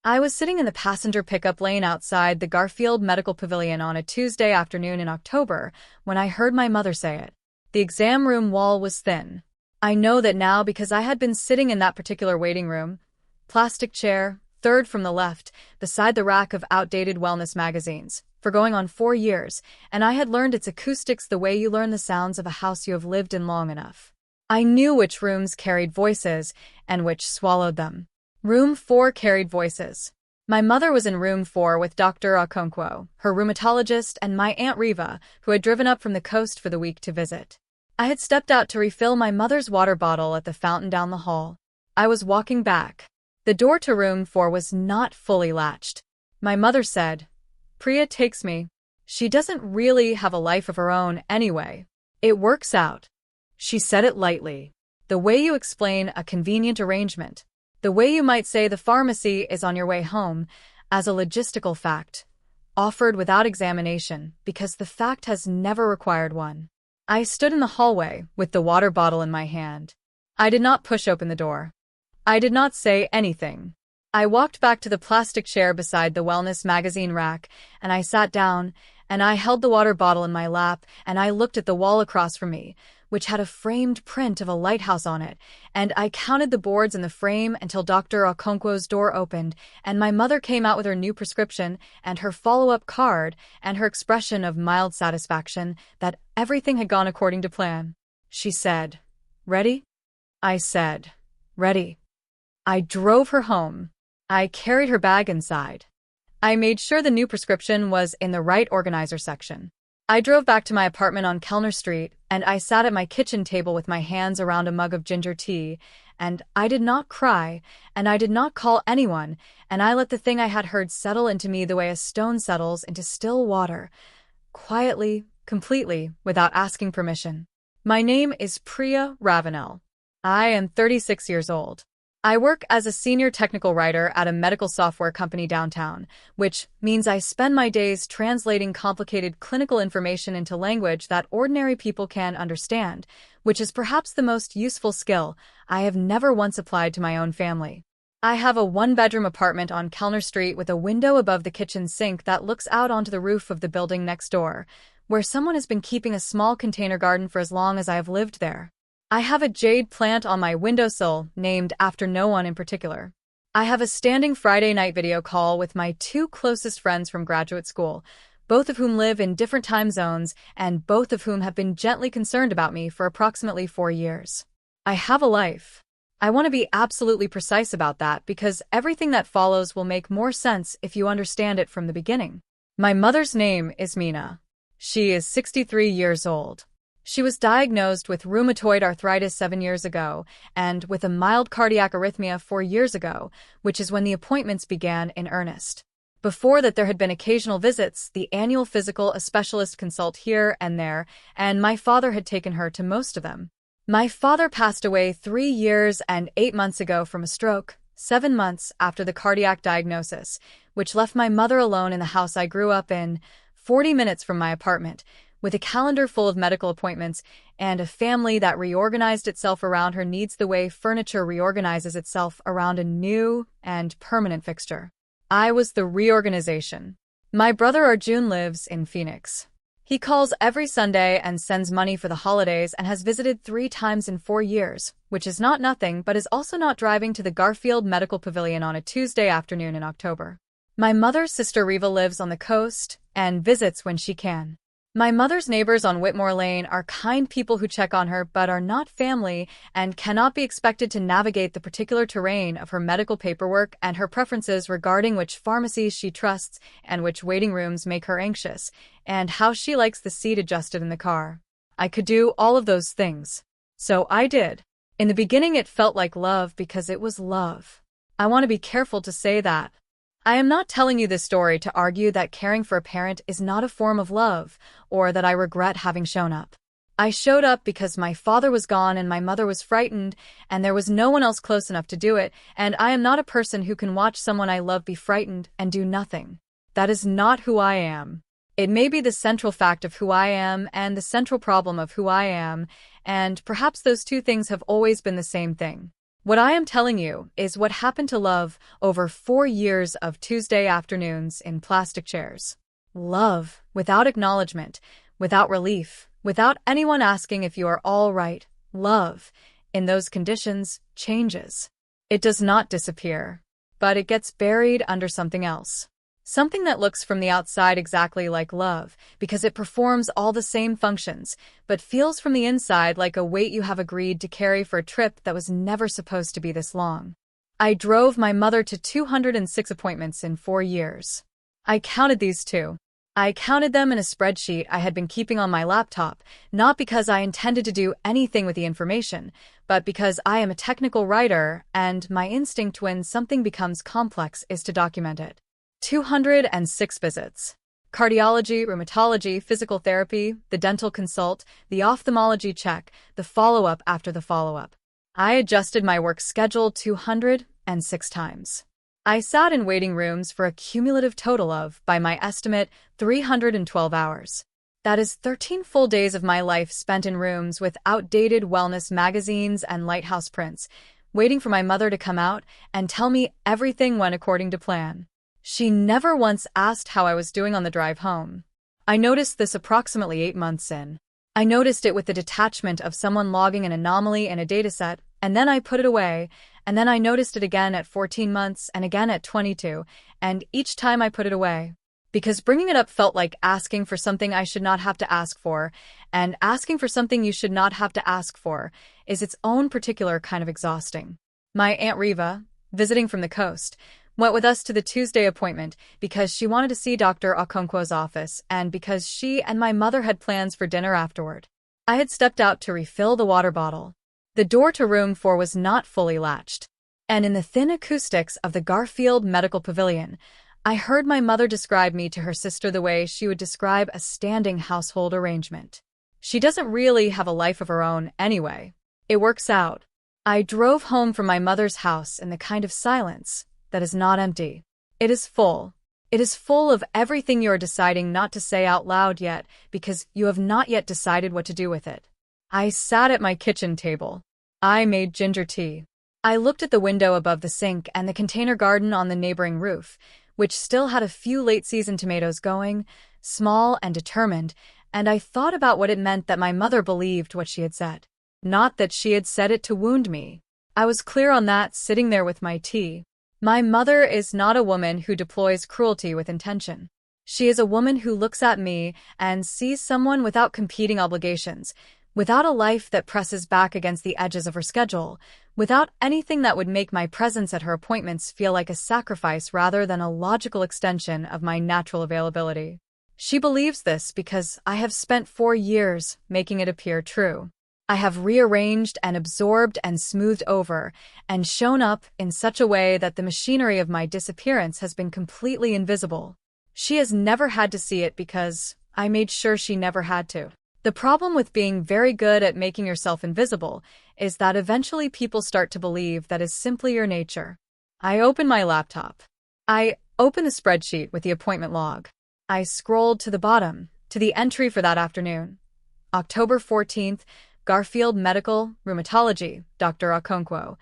I was sitting in the passenger pickup lane outside the Garfield Medical Pavilion on a Tuesday afternoon in October when I heard my mother say it. The exam room wall was thin. I know that now because I had been sitting in that particular waiting room. Plastic chair, third from the left, beside the rack of outdated wellness magazines, for going on 4 years, and I had learned its acoustics the way you learn the sounds of a house you have lived in long enough. I knew which rooms carried voices and which swallowed them. Room 4 carried voices. My mother was in room 4 with Dr. Okonkwo, her rheumatologist, and my Aunt Riva, who had driven up from the coast for the week to visit. I had stepped out to refill my mother's water bottle at the fountain down the hall. I was walking back. The door to room 4 was not fully latched. My mother said, "Priya takes me. She doesn't really have a life of her own anyway. It works out." She said it lightly. The way you explain a convenient arrangement. The way you might say the pharmacy is on your way home, as a logistical fact, offered without examination, because the fact has never required one. I stood in the hallway with the water bottle in my hand. I did not push open the door. I did not say anything. I walked back to the plastic chair beside the wellness magazine rack, and I sat down, and I held the water bottle in my lap, and I looked at the wall across from me, which had a framed print of a lighthouse on it, and I counted the boards in the frame until Dr. Okonkwo's door opened, and my mother came out with her new prescription and her follow-up card and her expression of mild satisfaction that everything had gone according to plan. She said, "Ready?" I said, "Ready." I drove her home. I carried her bag inside. I made sure the new prescription was in the right organizer section. I drove back to my apartment on Kellner Street, and I sat at my kitchen table with my hands around a mug of ginger tea, and I did not cry, and I did not call anyone, and I let the thing I had heard settle into me the way a stone settles into still water, quietly, completely, without asking permission. My name is Priya Ravanel. I am 36 years old. I work as a senior technical writer at a medical software company downtown, which means I spend my days translating complicated clinical information into language that ordinary people can understand, which is perhaps the most useful skill I have never once applied to my own family. I have a one-bedroom apartment on Kellner Street with a window above the kitchen sink that looks out onto the roof of the building next door, where someone has been keeping a small container garden for as long as I have lived there. I have a jade plant on my windowsill, named after no one in particular. I have a standing Friday night video call with my 2 closest friends from graduate school, both of whom live in different time zones and both of whom have been gently concerned about me for approximately 4 years. I have a life. I want to be absolutely precise about that because everything that follows will make more sense if you understand it from the beginning. My mother's name is Mina. She is 63 years old. She was diagnosed with rheumatoid arthritis 7 years ago and with a mild cardiac arrhythmia 4 years ago, which is when the appointments began in earnest. Before that, there had been occasional visits, the annual physical, a specialist consult here and there, and my father had taken her to most of them. My father passed away 3 years and 8 months ago from a stroke, 7 months after the cardiac diagnosis, which left my mother alone in the house I grew up in, 40 minutes from my apartment, with a calendar full of medical appointments and a family that reorganized itself around her needs the way furniture reorganizes itself around a new and permanent fixture. I was the reorganization. My brother Arjun lives in Phoenix. He calls every Sunday and sends money for the holidays and has visited 3 times in 4 years, which is not nothing but is also not driving to the Garfield Medical Pavilion on a Tuesday afternoon in October. My mother's sister Riva lives on the coast and visits when she can. My mother's neighbors on Whitmore Lane are kind people who check on her but are not family and cannot be expected to navigate the particular terrain of her medical paperwork and her preferences regarding which pharmacies she trusts and which waiting rooms make her anxious, and how she likes the seat adjusted in the car. I could do all of those things. So I did. In the beginning it felt like love because it was love. I want to be careful to say that. I am not telling you this story to argue that caring for a parent is not a form of love, or that I regret having shown up. I showed up because my father was gone and my mother was frightened, and there was no one else close enough to do it, and I am not a person who can watch someone I love be frightened and do nothing. That is not who I am. It may be the central fact of who I am and the central problem of who I am, and perhaps those two things have always been the same thing. What I am telling you is what happened to love over 4 years of Tuesday afternoons in plastic chairs. Love, without acknowledgement, without relief, without anyone asking if you are all right. Love, in those conditions, changes. It does not disappear, but it gets buried under something else. Something that looks from the outside exactly like love, because it performs all the same functions, but feels from the inside like a weight you have agreed to carry for a trip that was never supposed to be this long. I drove my mother to 206 appointments in 4 years. I counted these too. I counted them in a spreadsheet I had been keeping on my laptop, not because I intended to do anything with the information, but because I am a technical writer and my instinct when something becomes complex is to document it. 206 visits. Cardiology, rheumatology, physical therapy, the dental consult, the ophthalmology check, the follow-up after the follow-up. I adjusted my work schedule 206 times. I sat in waiting rooms for a cumulative total of, by my estimate, 312 hours. That is 13 full days of my life spent in rooms with outdated wellness magazines and lighthouse prints, waiting for my mother to come out and tell me everything went according to plan. She never once asked how I was doing on the drive home. I noticed this approximately 8 months in. I noticed it with the detachment of someone logging an anomaly in a dataset, and then I put it away, and then I noticed it again at 14 months and again at 22, and each time I put it away. Because bringing it up felt like asking for something I should not have to ask for, and asking for something you should not have to ask for is its own particular kind of exhausting. My Aunt Riva, visiting from the coast, went with us to the Tuesday appointment because she wanted to see Dr. Okonkwo's office and because she and my mother had plans for dinner afterward. I had stepped out to refill the water bottle. The door to room 4 was not fully latched, and in the thin acoustics of the Garfield Medical Pavilion, I heard my mother describe me to her sister the way she would describe a standing household arrangement. She doesn't really have a life of her own anyway. It works out. I drove home from my mother's house in the kind of silence that is not empty. It is full. It is full of everything you are deciding not to say out loud yet because you have not yet decided what to do with it. I sat at my kitchen table. I made ginger tea. I looked at the window above the sink and the container garden on the neighboring roof, which still had a few late-season tomatoes going, small and determined, and I thought about what it meant that my mother believed what she had said. Not that she had said it to wound me. I was clear on that sitting there with my tea. My mother is not a woman who deploys cruelty with intention. She is a woman who looks at me and sees someone without competing obligations, without a life that presses back against the edges of her schedule, without anything that would make my presence at her appointments feel like a sacrifice rather than a logical extension of my natural availability. She believes this because I have spent 4 years making it appear true. I have rearranged and absorbed and smoothed over and shown up in such a way that the machinery of my disappearance has been completely invisible. She has never had to see it because I made sure she never had to. The problem with being very good at making yourself invisible is that eventually people start to believe that is simply your nature. I opened my laptop. I opened the spreadsheet with the appointment log. I scrolled to the bottom, to the entry for that afternoon. October 14th, Garfield Medical, Rheumatology, Dr. Okonkwo,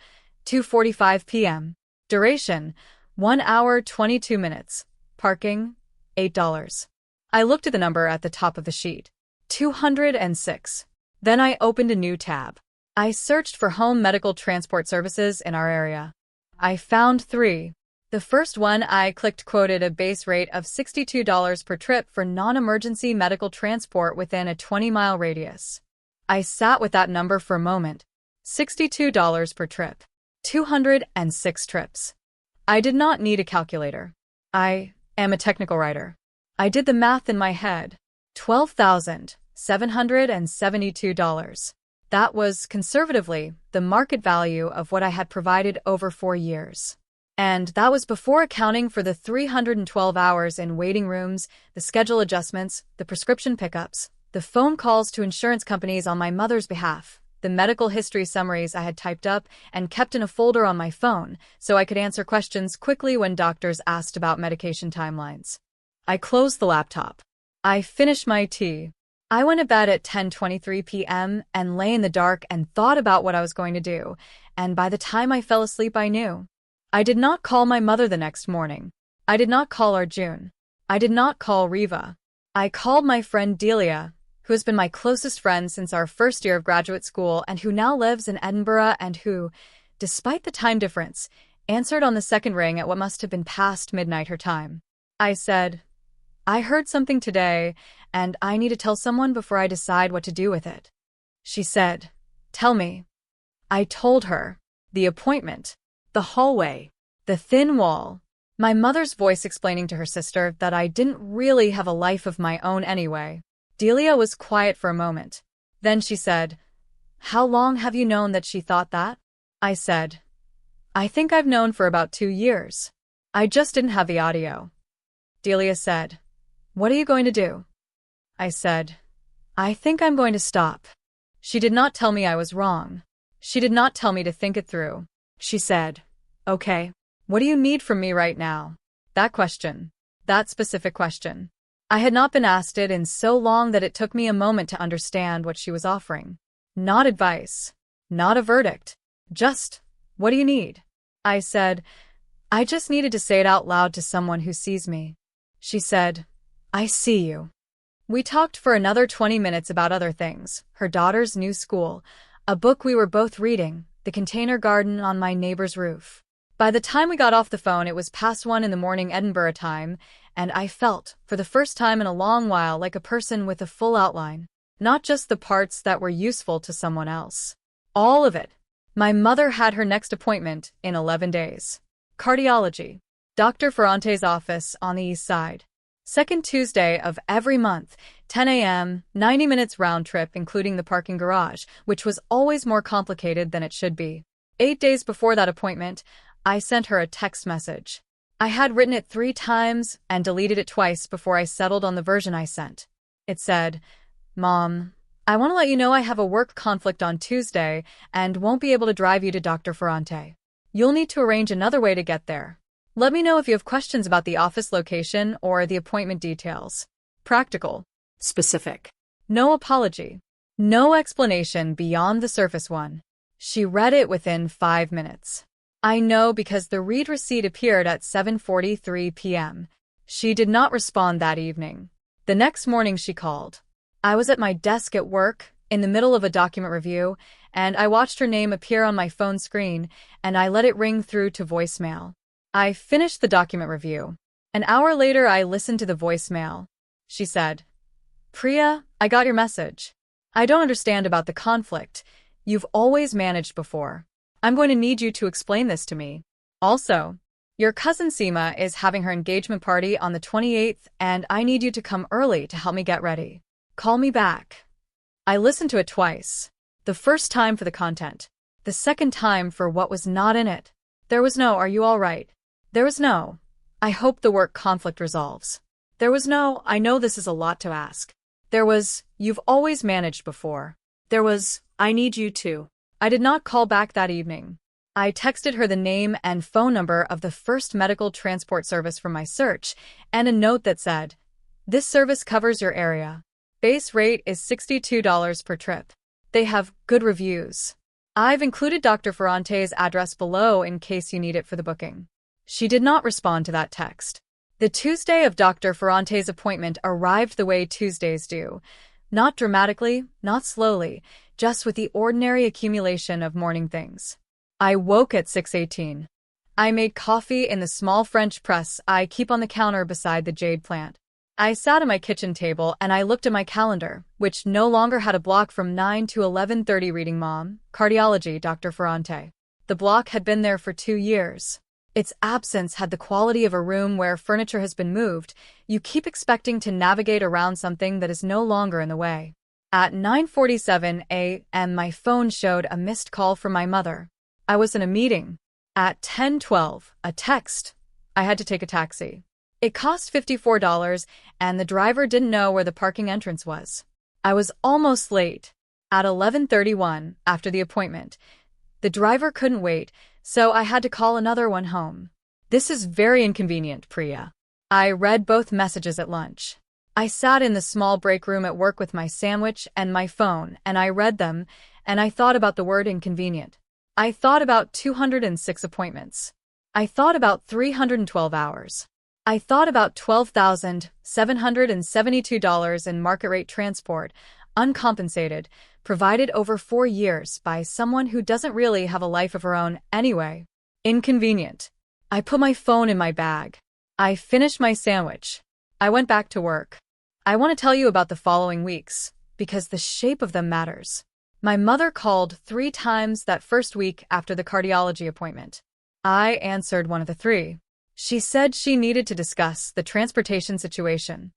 2:45 p.m. Duration, 1 hour 22 minutes. Parking, $8. I looked at the number at the top of the sheet. 206. Then I opened a new tab. I searched for home medical transport services in our area. I found 3. The first one I clicked quoted a base rate of $62 per trip for non-emergency medical transport within a 20-mile radius. I sat with that number for a moment. $62 per trip. 206 trips. I did not need a calculator. I am a technical writer. I did the math in my head. $12,772. That was, conservatively, the market value of what I had provided over 4 years. And that was before accounting for the 312 hours in waiting rooms, the schedule adjustments, the prescription pickups, the phone calls to insurance companies on my mother's behalf, the medical history summaries I had typed up and kept in a folder on my phone so I could answer questions quickly when doctors asked about medication timelines. I closed the laptop. I finished my tea. I went to bed at 10:23 p.m. and lay in the dark and thought about what I was going to do, and by the time I fell asleep I knew. I did not call my mother the next morning. I did not call Arjun. I did not call Riva. I called my friend Delia, who has been my closest friend since our first year of graduate school and who now lives in Edinburgh and who, despite the time difference, answered on the second ring at what must have been past midnight her time. I said, "I heard something today, and I need to tell someone before I decide what to do with it." She said, "Tell me." I told her. The appointment. The hallway. The thin wall. My mother's voice explaining to her sister that I didn't really have a life of my own anyway. Delia was quiet for a moment. Then she said, "How long have you known that she thought that?" I said, "I think I've known for about 2 years. I just didn't have the audio." Delia said, "What are you going to do?" I said, "I think I'm going to stop." She did not tell me I was wrong. She did not tell me to think it through. She said, "Okay, what do you need from me right now?" That question. That specific question. I had not been asked it in so long that it took me a moment to understand what she was offering. Not advice. Not a verdict. Just, "What do you need?" I said, "I just needed to say it out loud to someone who sees me." She said, "I see you." We talked for another 20 minutes about other things, her daughter's new school, a book we were both reading, the container garden on my neighbor's roof. By the time we got off the phone, it was past 1 in the morning Edinburgh time, and I felt, for the first time in a long while, like a person with a full outline. Not just the parts that were useful to someone else. All of it. My mother had her next appointment in 11 days. Cardiology. Dr. Ferrante's office on the east side. Second Tuesday of every month, 10 a.m., 90 minutes round trip including the parking garage, which was always more complicated than it should be. 8 days before that appointment, I sent her a text message. I had written it 3 times and deleted it twice before I settled on the version I sent. It said, "Mom, I want to let you know I have a work conflict on Tuesday and won't be able to drive you to Dr. Ferrante. You'll need to arrange another way to get there. Let me know if you have questions about the office location or the appointment details." Practical. Specific. No apology. No explanation beyond the surface one. She read it within 5 minutes. I know because the read receipt appeared at 7:43 p.m. She did not respond that evening. The next morning she called. I was at my desk at work, in the middle of a document review, and I watched her name appear on my phone screen, and I let it ring through to voicemail. I finished the document review. An hour later I listened to the voicemail. She said, "Priya, I got your message. I don't understand about the conflict. You've always managed before. I'm going to need you to explain this to me. Also, your cousin Seema is having her engagement party on the 28th and I need you to come early to help me get ready. Call me back." I listened to it twice. The first time for the content. The second time for what was not in it. There was no, "Are you all right?" There was no, "I hope the work conflict resolves." There was no, "I know this is a lot to ask." There was, "You've always managed before." There was, "I need you to." I did not call back that evening. I texted her the name and phone number of the first medical transport service from my search, and a note that said, "This service covers your area. Base rate is $62 per trip. They have good reviews." I've included Dr. Ferrante's address below in case you need it for the booking. She did not respond to that text. The Tuesday of Dr. Ferrante's appointment arrived the way Tuesdays do. Not dramatically, not slowly, just with the ordinary accumulation of morning things. I woke at 6:18. I made coffee in the small French press I keep on the counter beside the jade plant. I sat at my kitchen table and I looked at my calendar, which no longer had a block from 9 to 11:30 reading Mom, Cardiology, Dr. Ferrante. The block had been there for 2 years. Its absence had the quality of a room where furniture has been moved. You keep expecting to navigate around something that is no longer in the way. At 9:47 a.m. my phone showed a missed call from my mother. I was in a meeting. At 10:12, a text. I had to take a taxi. It cost $54, and the driver didn't know where the parking entrance was. I was almost late. At 11:31, after the appointment, the driver couldn't wait, so I had to call another one home. "This is very inconvenient, Priya." I read both messages at lunch. I sat in the small break room at work with my sandwich and my phone, and I read them, and I thought about the word inconvenient. I thought about 206 appointments. I thought about 312 hours. I thought about $12,772 in market rate transport, uncompensated, provided over 4 years by someone who doesn't really have a life of her own anyway. Inconvenient. I put my phone in my bag. I finished my sandwich. I went back to work. I want to tell you about the following weeks, because the shape of them matters. My mother called 3 times that first week after the cardiology appointment. I answered one of the 3. She said she needed to discuss the transportation situation.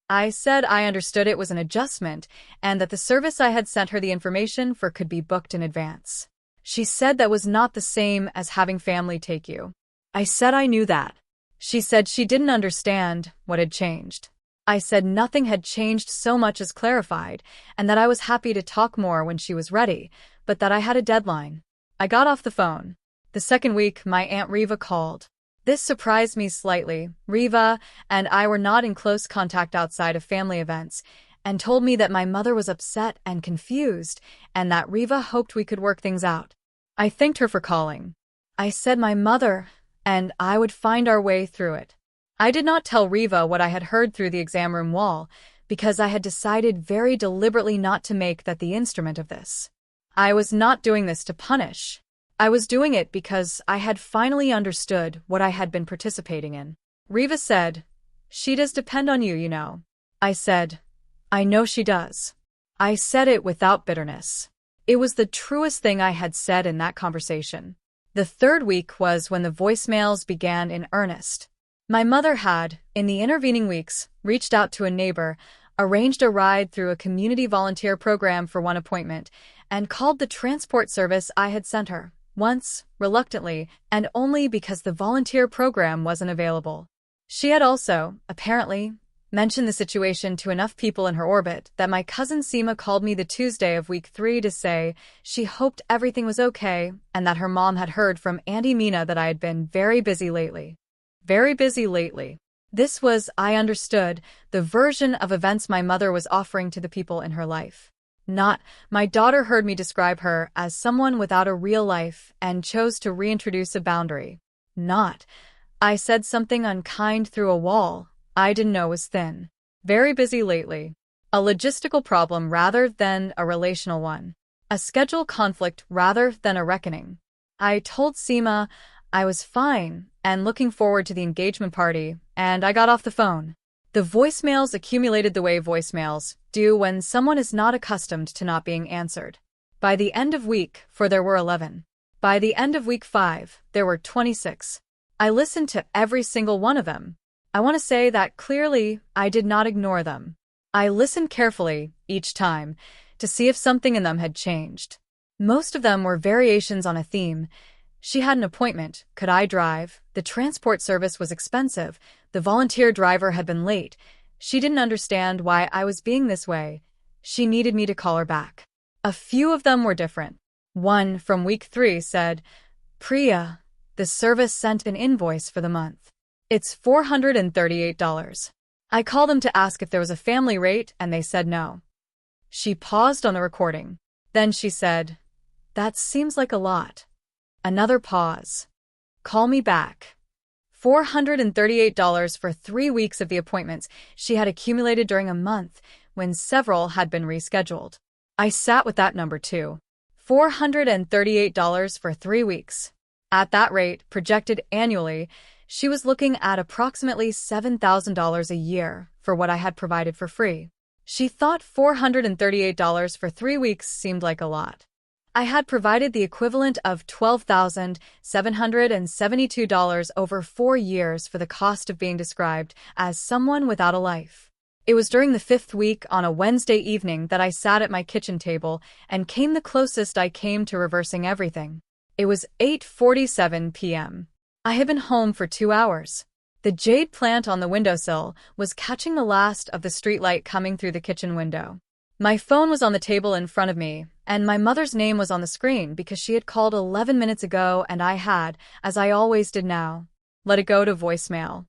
I said I understood it was an adjustment and that the service I had sent her the information for could be booked in advance. She said that was not the same as having family take you. I said I knew that. She said she didn't understand what had changed. I said nothing had changed so much as clarified, and that I was happy to talk more when she was ready, but that I had a deadline. I got off the phone. The second week, my Aunt Riva called. This surprised me slightly. Riva and I were not in close contact outside of family events, and told me that my mother was upset and confused, and that Riva hoped we could work things out. I thanked her for calling. I said my mother and I would find our way through it. I did not tell Riva what I had heard through the exam room wall, because I had decided very deliberately not to make that the instrument of this. I was not doing this to punish. I was doing it because I had finally understood what I had been participating in. Riva said, "She does depend on you, you know." I said, "I know she does." I said it without bitterness. It was the truest thing I had said in that conversation. The third week was when the voicemails began in earnest. My mother had, in the intervening weeks, reached out to a neighbor, arranged a ride through a community volunteer program for one appointment, and called the transport service I had sent her, once, reluctantly, and only because the volunteer program wasn't available. She had also, apparently, mentioned the situation to enough people in her orbit that my cousin Seema called me the Tuesday of week 3 to say she hoped everything was okay and that her mom had heard from Auntie Mina that I had been very busy lately. Very busy lately. This was, I understood, the version of events my mother was offering to the people in her life. Not, my daughter heard me describe her as someone without a real life and chose to reintroduce a boundary. Not, I said something unkind through a wall I didn't know was thin. Very busy lately. A logistical problem rather than a relational one. A schedule conflict rather than a reckoning. I told Seema I was fine and looking forward to the engagement party, and I got off the phone. The voicemails accumulated the way voicemails do when someone is not accustomed to not being answered. By the end of week 4 there were 11. By the end of week 5, there were 26. I listened to every single one of them. I want to say that clearly I did not ignore them. I listened carefully, each time, to see if something in them had changed. Most of them were variations on a theme. She had an appointment. Could I drive? The transport service was expensive. The volunteer driver had been late. She didn't understand why I was being this way. She needed me to call her back. A few of them were different. One, from week 3, said, "Priya, the service sent an invoice for the month. It's $438. I called them to ask if there was a family rate, and they said no." She paused on the recording. Then she said, "That seems like a lot." Another pause. "Call me back." $438 for 3 weeks of the appointments she had accumulated during a month when several had been rescheduled. I sat with that number too. $438 for 3 weeks. At that rate, projected annually, she was looking at approximately $7,000 a year for what I had provided for free. She thought $438 for 3 weeks seemed like a lot. I had provided the equivalent of $12,772 over 4 years for the cost of being described as someone without a life. It was during the 5th week on a Wednesday evening that I sat at my kitchen table and came the closest I came to reversing everything. It was 8:47 p.m. I had been home for 2 hours. The jade plant on the windowsill was catching the last of the streetlight coming through the kitchen window. My phone was on the table in front of me, and my mother's name was on the screen because she had called 11 minutes ago and I had, as I always did now, let it go to voicemail.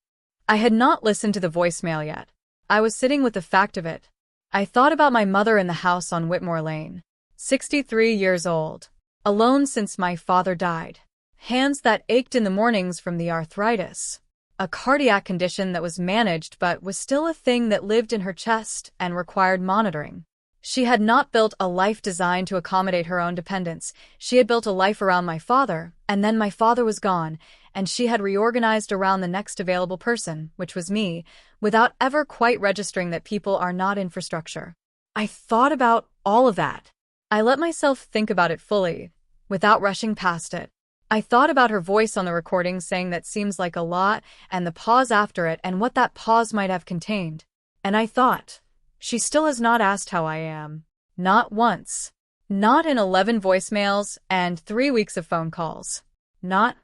I had not listened to the voicemail yet. I was sitting with the fact of it. I thought about my mother in the house on Whitmore Lane. 63 years old. Alone since my father died. Hands that ached in the mornings from the arthritis. A cardiac condition that was managed but was still a thing that lived in her chest and required monitoring. She had not built a life designed to accommodate her own dependence. She had built a life around my father, and then my father was gone, and she had reorganized around the next available person, which was me, without ever quite registering that people are not infrastructure. I thought about all of that. I let myself think about it fully, without rushing past it. I thought about her voice on the recording saying that seems like a lot, and the pause after it and what that pause might have contained. And I thought, she still has not asked how I am. Not once. Not in 11 voicemails and 3 weeks of phone calls. Not,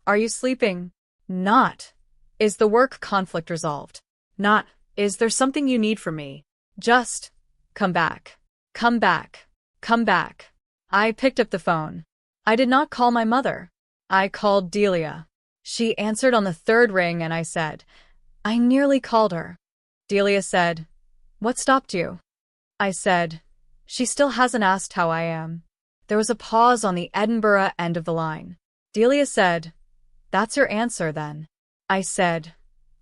are you sleeping? Not, is the work conflict resolved? Not, is there something you need from me? Just, come back. Come back. Come back. I picked up the phone. I did not call my mother. I called Delia. She answered on the third ring and I said, I nearly called her. Delia said, what stopped you? I said, she still hasn't asked how I am. There was a pause on the Edinburgh end of the line. Delia said, that's your answer then. I said,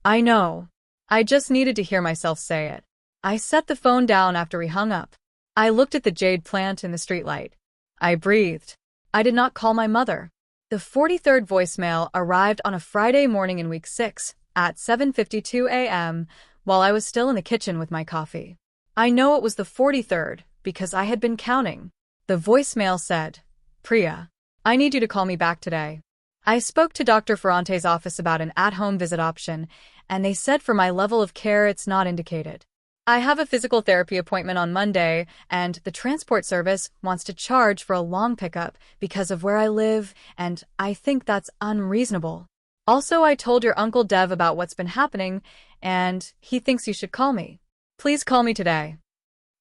I know. I just needed to hear myself say it. I set the phone down after we hung up. I looked at the jade plant in the streetlight. I breathed. I did not call my mother. The 43rd voicemail arrived on a Friday morning in week 6 at 7:52 a.m. while I was still in the kitchen with my coffee. I know it was the 43rd because I had been counting. The voicemail said, Priya, I need you to call me back today. I spoke to Dr. Ferrante's office about an at-home visit option, and they said for my level of care it's not indicated. I have a physical therapy appointment on Monday, and the transport service wants to charge for a long pickup because of where I live, and I think that's unreasonable. Also, I told your Uncle Dev about what's been happening, and he thinks you should call me. Please call me today.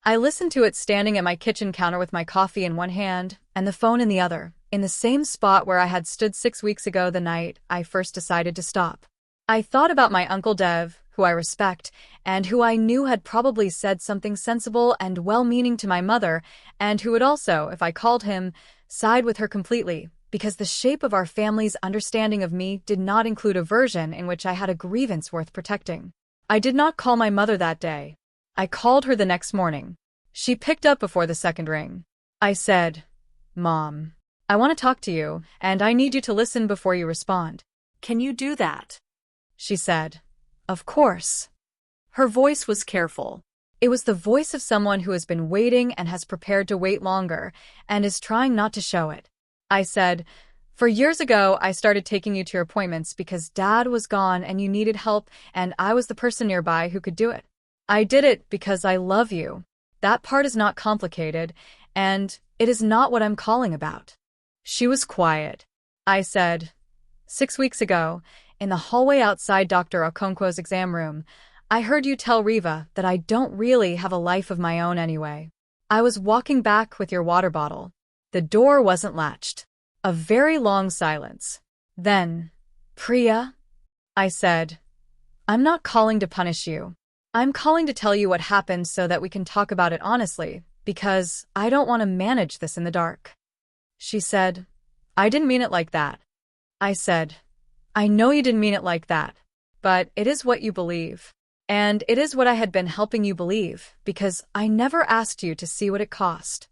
I listened to it standing at my kitchen counter with my coffee in one hand and the phone in the other, in the same spot where I had stood 6 weeks ago the night I first decided to stop. I thought about my Uncle Dev, who I respect, and who I knew had probably said something sensible and well-meaning to my mother, and who would also, if I called him, side with her completely, because the shape of our family's understanding of me did not include a version in which I had a grievance worth protecting. I did not call my mother that day. I called her the next morning. She picked up before the second ring. I said, Mom, I want to talk to you, and I need you to listen before you respond. Can you do that? She said, Of course. Her voice was careful. It was the voice of someone who has been waiting and has prepared to wait longer, and is trying not to show it. I said, For years ago, I started taking you to your appointments because Dad was gone and you needed help, and I was the person nearby who could do it. I did it because I love you. That part is not complicated, and it is not what I'm calling about. She was quiet. I said, 6 weeks ago, in the hallway outside Dr. Okonkwo's exam room, I heard you tell Riva that I don't really have a life of my own anyway. I was walking back with your water bottle. The door wasn't latched. A very long silence. Then, Priya, I said, I'm not calling to punish you. I'm calling to tell you what happened so that we can talk about it honestly, because I don't want to manage this in the dark. She said, I didn't mean it like that. I said, I know you didn't mean it like that, but it is what you believe. And it is what I had been helping you believe, because I never asked you to see what it cost.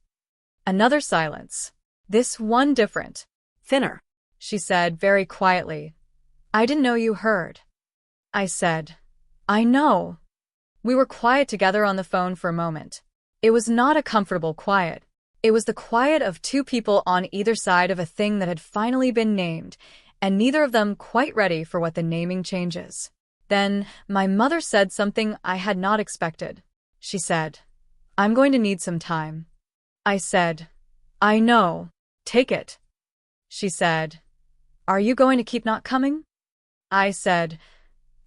Another silence. This one different. Thinner, she said very quietly. I didn't know you heard. I said, I know. We were quiet together on the phone for a moment. It was not a comfortable quiet. It was the quiet of two people on either side of a thing that had finally been named, and neither of them quite ready for what the naming changes. Then my mother said something I had not expected. She said, I'm going to need some time. I said, I know. Take it. She said, Are you going to keep not coming? I said,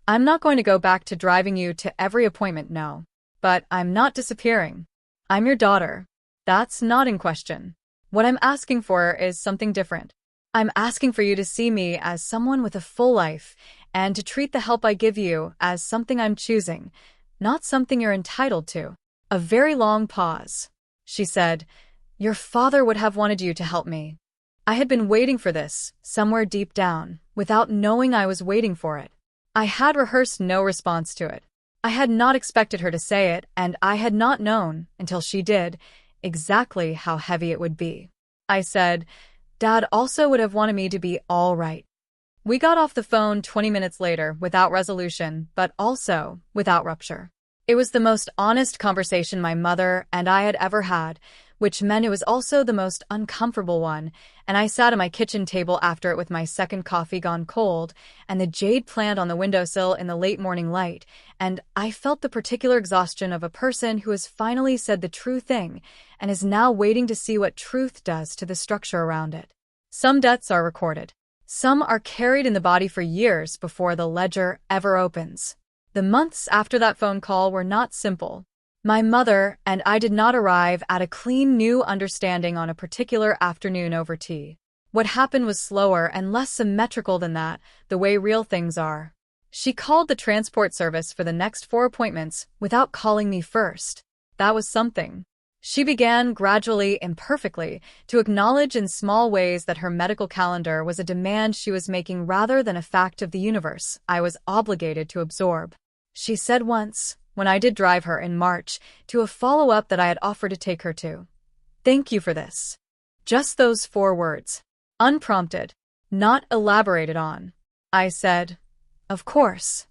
I'm not going to go back to driving you to every appointment, no. But I'm not disappearing. I'm your daughter. That's not in question. What I'm asking for is something different. I'm asking for you to see me as someone with a full life and to treat the help I give you as something I'm choosing, not something you're entitled to. A very long pause. She said, "Your father would have wanted you to help me." I had been waiting for this, somewhere deep down, without knowing I was waiting for it. I had rehearsed no response to it. I had not expected her to say it, and I had not known, until she did, exactly how heavy it would be. I said, "Dad also would have wanted me to be all right." We got off the phone 20 minutes later without resolution, but also without rupture. It was the most honest conversation my mother and I had ever had, which meant it was also the most uncomfortable one, and I sat at my kitchen table after it with my second coffee gone cold, and the jade plant on the windowsill in the late morning light, and I felt the particular exhaustion of a person who has finally said the true thing and is now waiting to see what truth does to the structure around it. Some debts are recorded. Some are carried in the body for years before the ledger ever opens. The months after that phone call were not simple. My mother and I did not arrive at a clean new understanding on a particular afternoon over tea. What happened was slower and less symmetrical than that, the way real things are. She called the transport service for the next 4 appointments without calling me first. That was something. She began, gradually, imperfectly, to acknowledge in small ways that her medical calendar was a demand she was making rather than a fact of the universe I was obligated to absorb. She said once, when I did drive her in March to a follow-up that I had offered to take her to, "Thank you for this." Just those 4 words. Unprompted. Not elaborated on. I said, "Of course."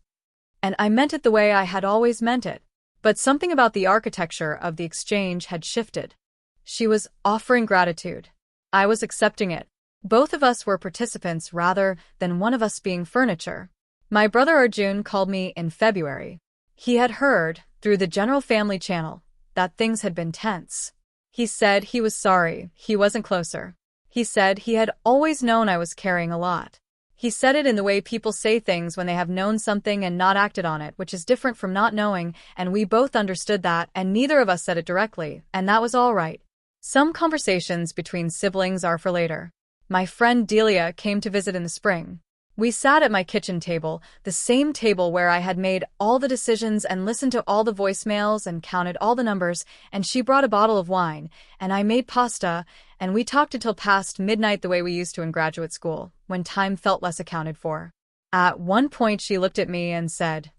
And I meant it the way I had always meant it. But something about the architecture of the exchange had shifted. She was offering gratitude. I was accepting it. Both of us were participants rather than one of us being furniture. My brother Arjun called me in February. He had heard, through the general family channel, that things had been tense. He said he was sorry he wasn't closer. He said he had always known I was carrying a lot. He said it in the way people say things when they have known something and not acted on it, which is different from not knowing, and we both understood that, and neither of us said it directly, and that was all right. Some conversations between siblings are for later. My friend Delia came to visit in the spring. We sat at my kitchen table, the same table where I had made all the decisions and listened to all the voicemails and counted all the numbers, and she brought a bottle of wine, and I made pasta, and we talked until past midnight the way we used to in graduate school, when time felt less accounted for. At one point she looked at me and said,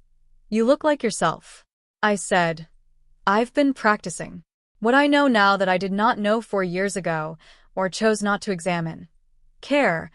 "You look like yourself." I said, "I've been practicing. What I know now that I did not know 4 years ago, or chose not to examine. Care,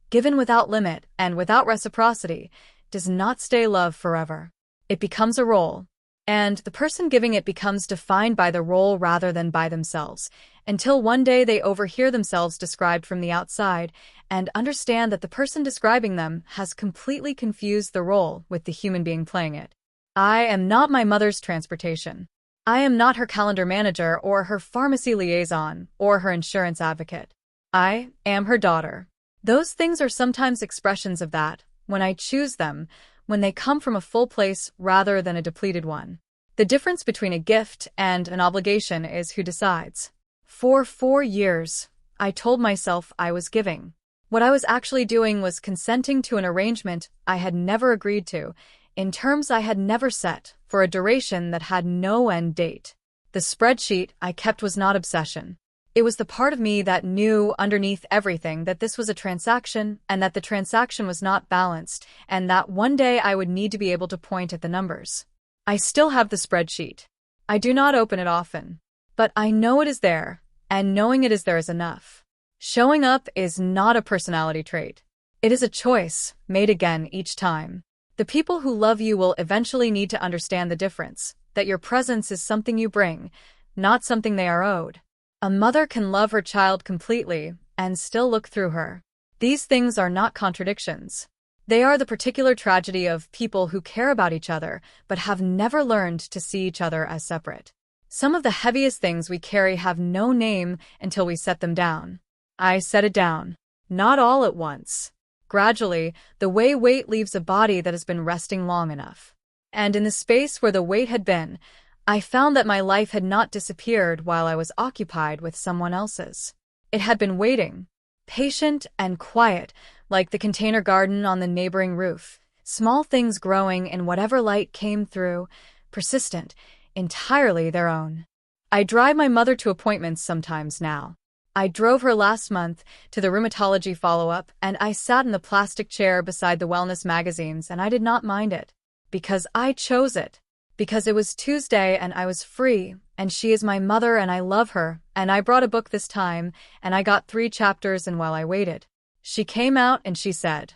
given without limit and without reciprocity, does not stay love forever. It becomes a role, and the person giving it becomes defined by the role rather than by themselves, until one day they overhear themselves described from the outside and understand that the person describing them has completely confused the role with the human being playing it. I am not my mother's transportation. I am not her calendar manager or her pharmacy liaison or her insurance advocate. I am her daughter. Those things are sometimes expressions of that, when I choose them, when they come from a full place rather than a depleted one. The difference between a gift and an obligation is who decides. For 4 years, I told myself I was giving. What I was actually doing was consenting to an arrangement I had never agreed to, in terms I had never set, for a duration that had no end date. The spreadsheet I kept was not obsession. It was the part of me that knew underneath everything that this was a transaction and that the transaction was not balanced and that one day I would need to be able to point at the numbers. I still have the spreadsheet. I do not open it often, but I know it is there, and knowing it is there is enough. Showing up is not a personality trait. It is a choice, made again each time. The people who love you will eventually need to understand the difference, that your presence is something you bring, not something they are owed. A mother can love her child completely and still look through her. These things are not contradictions. They are the particular tragedy of people who care about each other but have never learned to see each other as separate. Some of the heaviest things we carry have no name until we set them down. I set it down. Not all at once. Gradually, the way weight leaves a body that has been resting long enough. And in the space where the weight had been, I found that my life had not disappeared while I was occupied with someone else's. It had been waiting, patient and quiet, like the container garden on the neighboring roof, small things growing in whatever light came through, persistent, entirely their own. I drive my mother to appointments sometimes now. I drove her last month to the rheumatology follow-up, and I sat in the plastic chair beside the wellness magazines, and I did not mind it. Because I chose it. Because it was Tuesday and I was free, and she is my mother and I love her, and I brought a book this time, and I got 3 chapters, and while I waited, she came out and she said,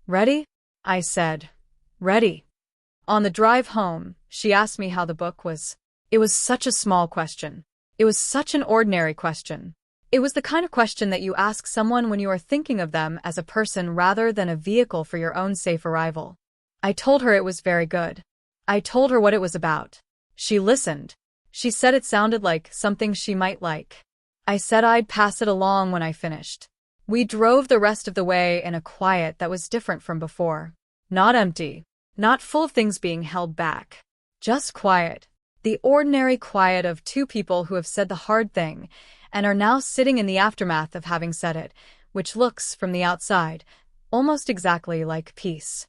"Ready?" I said, "Ready." On the drive home, she asked me how the book was. It was such a small question. It was such an ordinary question. It was the kind of question that you ask someone when you are thinking of them as a person rather than a vehicle for your own safe arrival. I told her it was very good. I told her what it was about. She listened. She said it sounded like something she might like. I said I'd pass it along when I finished. We drove the rest of the way in a quiet that was different from before. Not empty. Not full of things being held back. Just quiet. The ordinary quiet of 2 people who have said the hard thing and are now sitting in the aftermath of having said it, which looks, from the outside, almost exactly like peace.